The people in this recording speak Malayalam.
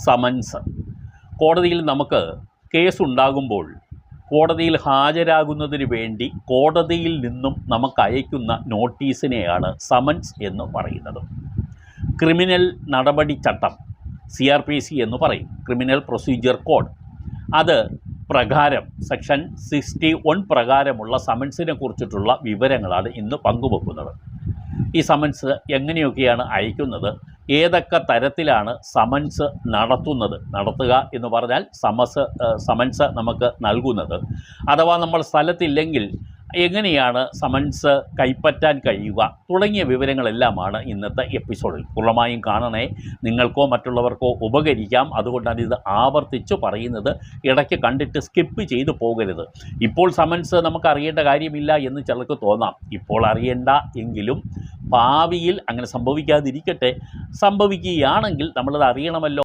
സമൻസ്. കോടതിയിൽ നമുക്ക് കേസുണ്ടാകുമ്പോൾ കോടതിയിൽ ഹാജരാകുന്നതിന് വേണ്ടി കോടതിയിൽ നിന്നും നമുക്ക് അയക്കുന്ന നോട്ടീസിനെയാണ് സമൻസ് എന്ന് പറയുന്നത്. ക്രിമിനൽ നടപടി ചട്ടം CRPC എന്ന് പറയും, ക്രിമിനൽ പ്രൊസീജിയർ കോഡ്. അത് പ്രകാരം സെക്ഷൻ 61 പ്രകാരമുള്ള സമൻസിനെ കുറിച്ചിട്ടുള്ള വിവരങ്ങളാണ് ഇന്ന് പങ്കുവെക്കുന്നത്. ഈ സമൻസ് എങ്ങനെയൊക്കെയാണ് അയക്കുന്നത്, ഏതൊക്കെ തരത്തിലാണ് സമൻസ് നടത്തുക എന്ന് പറഞ്ഞാൽ സമൻസ് നമുക്ക് നൽകുന്നത്, അഥവാ നമ്മൾ സ്ഥലത്തില്ലെങ്കിൽ എങ്ങനെയാണ് സമൻസ് കൈപ്പറ്റാൻ കഴിയുക തുടങ്ങിയ വിവരങ്ങളെല്ലാമാണ് ഇന്നത്തെ എപ്പിസോഡിൽ. പൂർണ്ണമായും കാണണേ, നിങ്ങൾക്കോ മറ്റുള്ളവർക്കോ ഉപകരിക്കാം. അതുകൊണ്ടാണ് ഇത് ആവർത്തിച്ച് പറയുന്നത്. ഇടയ്ക്ക് കണ്ടിട്ട് സ്കിപ്പ് ചെയ്തു പോകരുത്. ഇപ്പോൾ സമൻസ് നമുക്ക് അറിയേണ്ട കാര്യമില്ല എന്ന് ചിലർക്ക് തോന്നാം. ഇപ്പോൾ അറിയേണ്ട എങ്കിലും ഭാവിയിൽ അങ്ങനെ സംഭവിക്കാതിരിക്കട്ടെ. സംഭവിക്കുകയാണെങ്കിൽ നമ്മളത് അറിയണമല്ലോ.